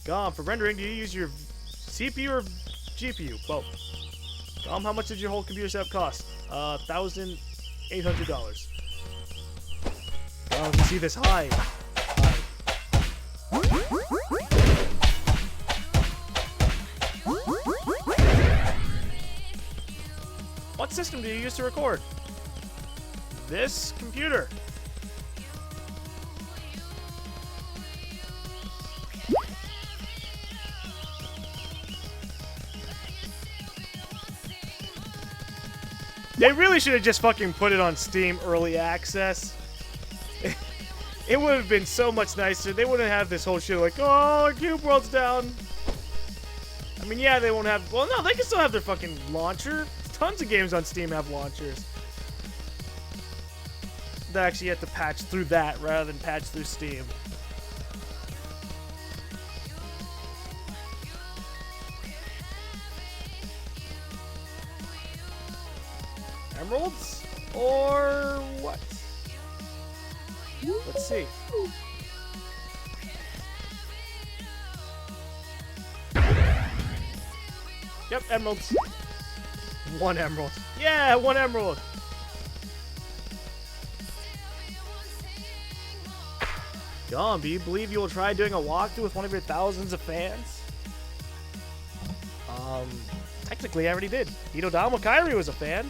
GaLm, for rendering, do you use your CPU or GPU? Both. GaLm, how much did your whole computer setup cost? $1,800. Oh, you can see this high. What system do you use to record? This computer. They really should have just fucking put it on Steam Early Access. It would have been so much nicer. They wouldn't have this whole shit like, oh, Cube World's down. I mean, yeah, they won't have... Well, no, they can still have their fucking launcher. Tons of games on Steam have launchers. They actually have to patch through that rather than patch through Steam. Emeralds? Or what? Let's see. Yep, emeralds. 1 emerald. Yeah, 1 emerald. GaLm, do you believe you will try doing a walkthrough with one of your thousands of fans? Technically I already did. Hidodama Kairi was a fan.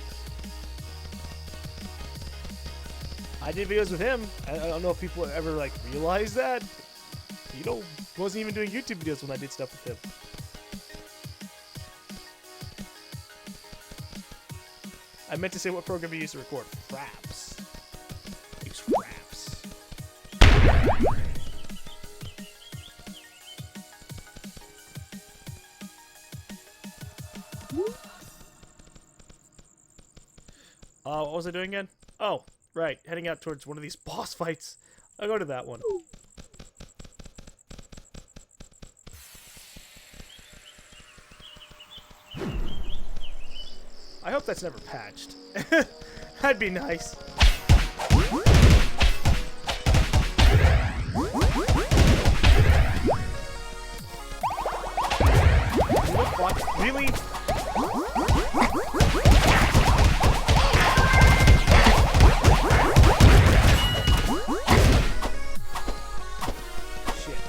I did videos with him. I don't know if people ever like realize that. Hido wasn't even doing YouTube videos when I did stuff with him. I meant to say what program you use to record. Fraps. Use Fraps. What was I doing again? Oh, right. Heading out towards one of these boss fights. I'll go to that one. I hope that's never patched. That'd be nice. What fuck? Really? Shit.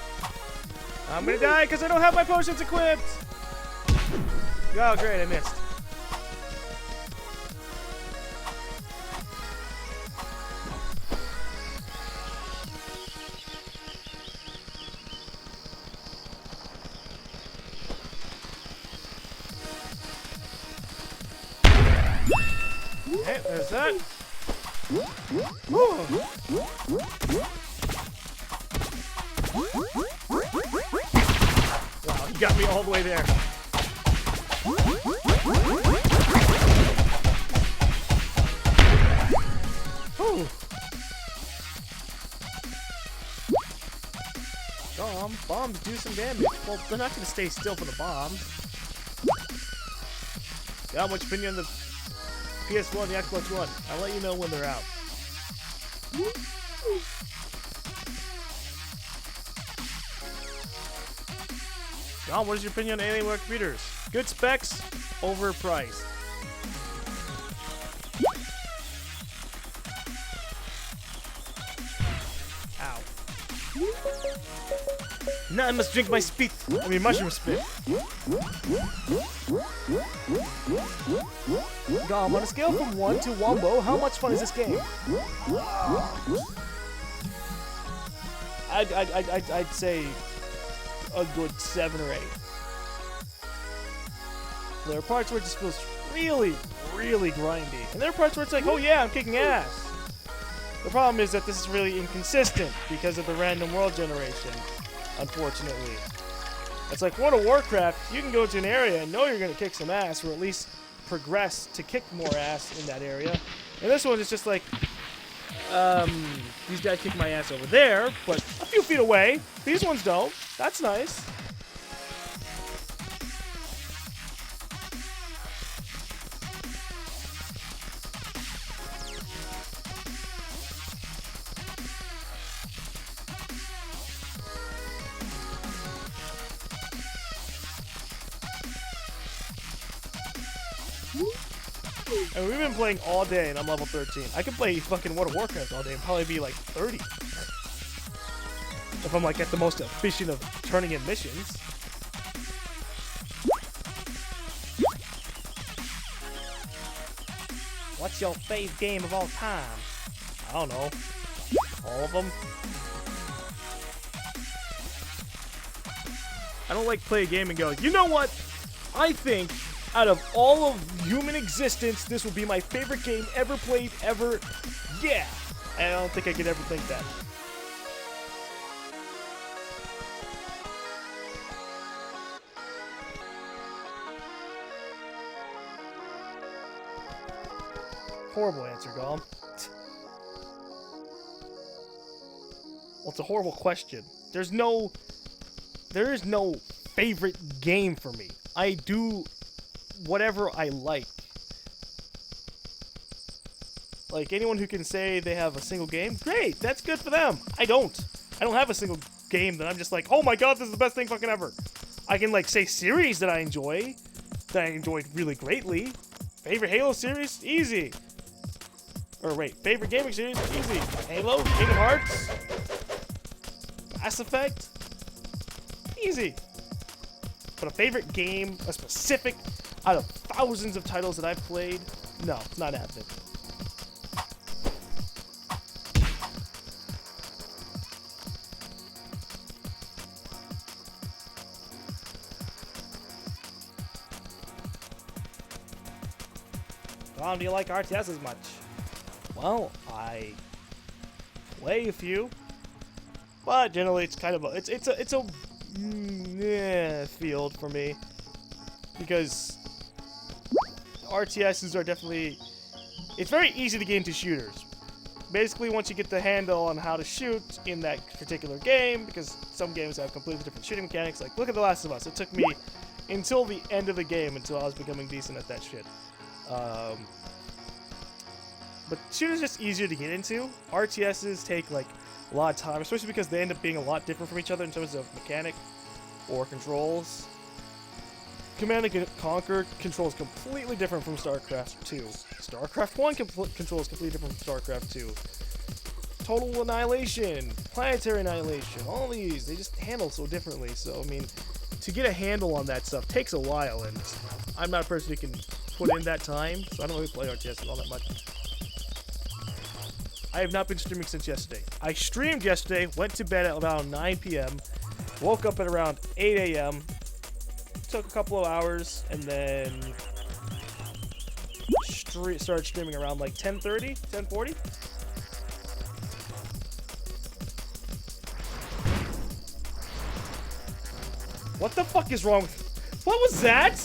I'm gonna die because I don't have my potions equipped! Oh, great, I missed. Okay, there's that. Woo. Wow, he got me all the way there. Whew. Bombs do some damage. Well, they're not going to stay still for the bombs. Yeah, what's your opinion on the PS1, the Xbox One? I'll let you know when they're out. John, what is your opinion on Alienware computers? Good specs, overpriced. Ow. Now I must drink my spit. I mean, mushroom spit. GaLm, on a scale from 1 to Wombo, how much fun is this game? I'd say a good 7 or 8. There are parts where it just feels really, really grindy. And there are parts where it's like, oh yeah, I'm kicking ass. The problem is that this is really inconsistent because of the random world generation, unfortunately. It's like World of Warcraft, you can go to an area and know you're going to kick some ass, or at least progress to kick more ass in that area. And this one is just like, these guys kick my ass over there, but a few feet away. These ones don't. That's nice. And we've been playing all day, and I'm level 13. I could play fucking World of Warcraft all day and probably be like 30. If I'm like at the most efficient of turning in missions. What's your fave game of all time? I don't know. All of them? I don't like play a game and go, you know what? I think out of all of human existence, this will be my favorite game ever played, ever. Yeah! I don't think I could ever think that. Horrible answer, GaLm. Well, it's a horrible question. There is no favorite game for me. I do whatever I like. Like, anyone who can say they have a single game, great, that's good for them. I don't have a single game that I'm just like, oh my god, this is the best thing fucking ever. I can, like, say series that I enjoyed really greatly. Favorite Halo series? Easy. Or wait, favorite gaming series? Easy. Halo? Kingdom Hearts? Mass Effect? Easy. But a favorite game, a specific, out of thousands of titles that I've played, no, not happening. GaLm, do you like RTS as much? Well, I play a few, but generally it's kind of a field for me, because RTSs are definitely, it's very easy to get into shooters. Basically, once you get the handle on how to shoot in that particular game, because some games have completely different shooting mechanics. Like, look at The Last of Us. It took me until the end of the game until I was becoming decent at that shit. But shooters are just easier to get into. RTSs take like a lot of time, especially because they end up being a lot different from each other in terms of mechanic or controls. Command & Conquer controls completely different from StarCraft 2. StarCraft 1 controls completely different from StarCraft 2. Total Annihilation, Planetary Annihilation, all these, they just handle so differently. So, I mean, to get a handle on that stuff takes a while, and I'm not a person who can put in that time, so I don't really play RTS all that much. I have not been streaming since yesterday. I streamed yesterday, went to bed at around 9 p.m., woke up at around 8 a.m., took a couple of hours, and then started streaming around like 10:30, 10:40. What the fuck is wrong with... What was that?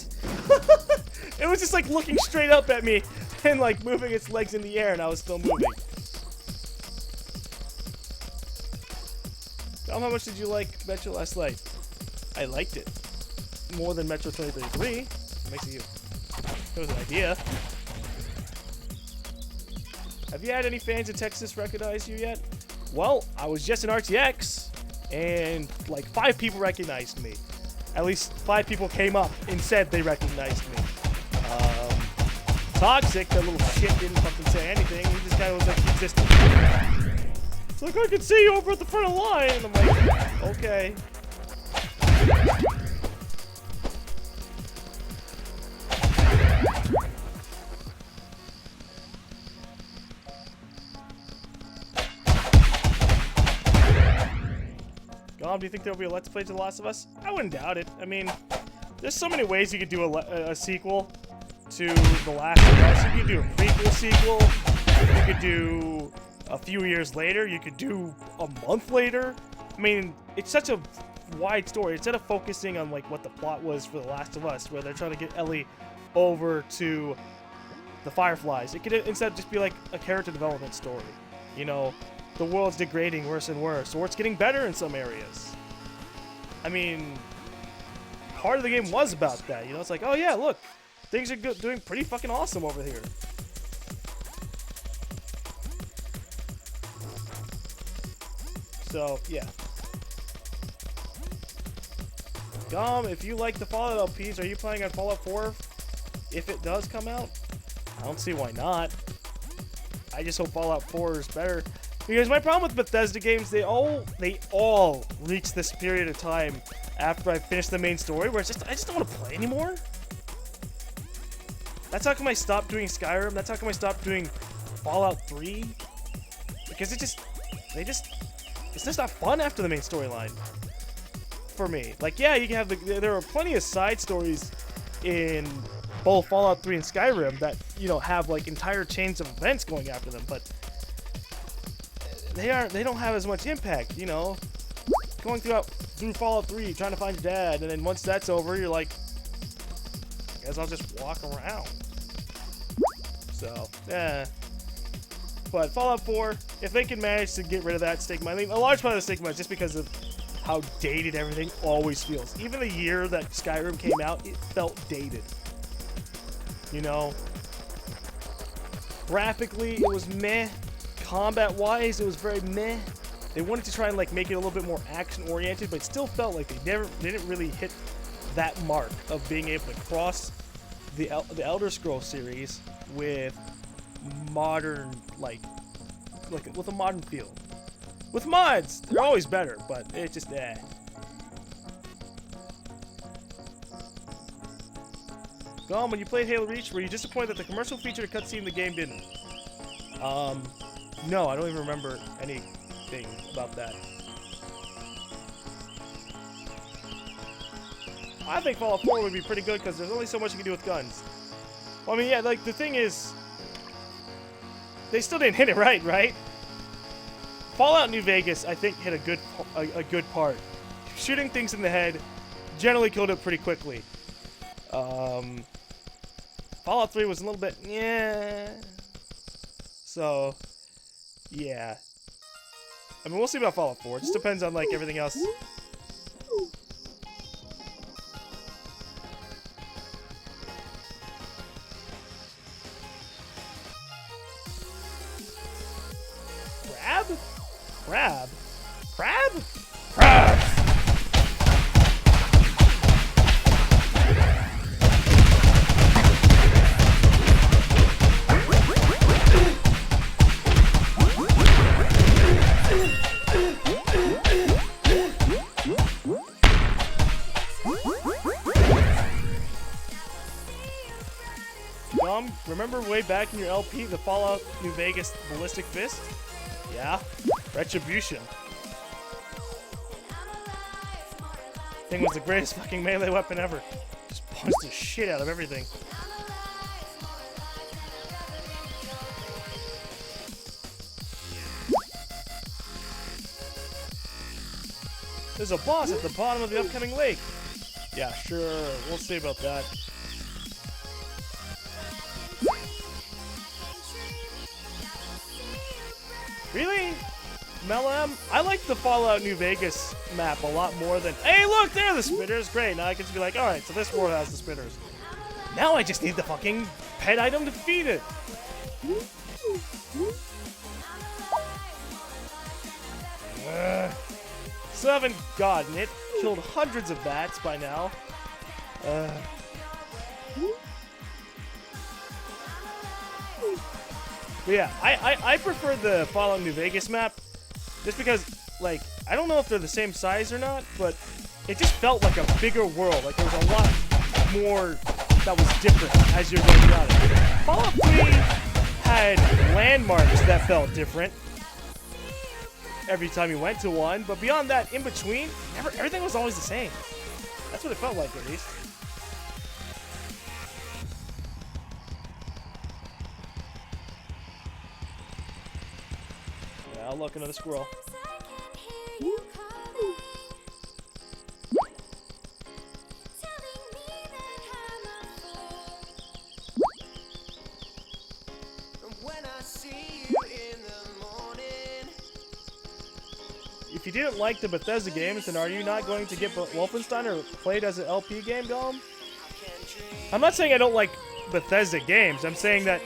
It was just like looking straight up at me and like moving its legs in the air, and I was still moving. How much did you like Metro last night? I liked it more than Metro 2033. It makes you. It was an idea. Have you had any fans in Texas recognize you yet? Well, I was just in RTX, and like 5 people recognized me. At least 5 people came up and said they recognized me. Toxic, that little shit, didn't fucking say anything. He just kind of was like existing. It's like, I can see you over at the front of the line. And I'm like, okay. GaLm, do you think there'll be a Let's Play to The Last of Us? I wouldn't doubt it. I mean, there's so many ways you could do a sequel to The Last of Us. You could do a prequel sequel. You could do a few years later. You could do a month later. I mean, it's such a wide story. Instead of focusing on like what the plot was for The Last of Us, where they're trying to get Ellie over to the Fireflies, it could instead just be like a character development story. You know, the world's degrading worse and worse, or it's getting better in some areas. I mean, part of the game was about that. You know, it's like, oh yeah, look, things are doing pretty fucking awesome over here. So, yeah. GaLm, if you like the Fallout LPs, are you planning on Fallout 4 if it does come out. I don't see why not. I just hope Fallout 4 is better. Because my problem with Bethesda games, they all reach this period of time after I finish the main story where I just don't want to play anymore. That's how come I stopped doing Skyrim. That's how come I stopped doing Fallout 3. Because it's just not fun after the main storyline. For me. Like, yeah, you can have there are plenty of side stories in both Fallout 3 and Skyrim that, you know, have like entire chains of events going after them, but they don't have as much impact, you know. Going through Fallout 3, trying to find your dad, and then once that's over, you're like, I guess I'll just walk around. So, yeah. But Fallout 4, if they can manage to get rid of that stigma, I mean, a large part of the stigma is just because of how dated everything always feels. Even the year that Skyrim came out, it felt dated. You know? Graphically, it was meh. Combat-wise, it was very meh. They wanted to try and like make it a little bit more action-oriented, but it still felt like they didn't really hit that mark of being able to cross the Elder Scrolls series with modern, with a modern feel. With mods, they're always better, but it's just GaLm, when you played Halo Reach, were you disappointed that the commercial featured a cutscene in the game didn't? No, I don't even remember anything about that. I think Fallout 4 would be pretty good because there's only so much you can do with guns. Well, I mean, yeah, like, the thing is, they still didn't hit it right? Fallout New Vegas, I think, hit a good part. Shooting things in the head generally killed it pretty quickly. Fallout 3 was a little bit, yeah. So, yeah. I mean, we'll see about Fallout 4. It just depends on, like, everything else. Crab? Crab? Crab! Remember way back in your LP, the Fallout New Vegas Ballistic Fist? Yeah? Retribution. Thing was the greatest fucking melee weapon ever. Just punched the shit out of everything. There's a boss at the bottom of the upcoming lake. Yeah, sure. We'll see about that. Really? Melem? I like the Fallout New Vegas map a lot more than... Hey, look! There are the spitters! Great, now I can just be like, alright, so this world has the spitters. Now I just need the fucking pet item to feed it! Still haven't gotten it. Killed hundreds of bats by now. But yeah, I prefer the Fallout New Vegas map just because, like, I don't know if they're the same size or not, but it just felt like a bigger world. Like, there was a lot more that was different as you're going around it. Fallout 3 had landmarks that felt different every time you went to one, but beyond that, in between, everything was always the same. That's what it felt like, at least. Yeah, I'll look, another squirrel. If you didn't like the Bethesda games, then are you not going to get Wolfenstein or play it as an LP game, GaLm? I'm not saying I don't like Bethesda games. I'm saying that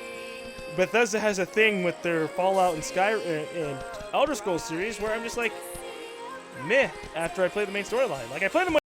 Bethesda has a thing with their Fallout and and Elder Scrolls series where I'm just like, meh, after I play the main storyline. Like, I played them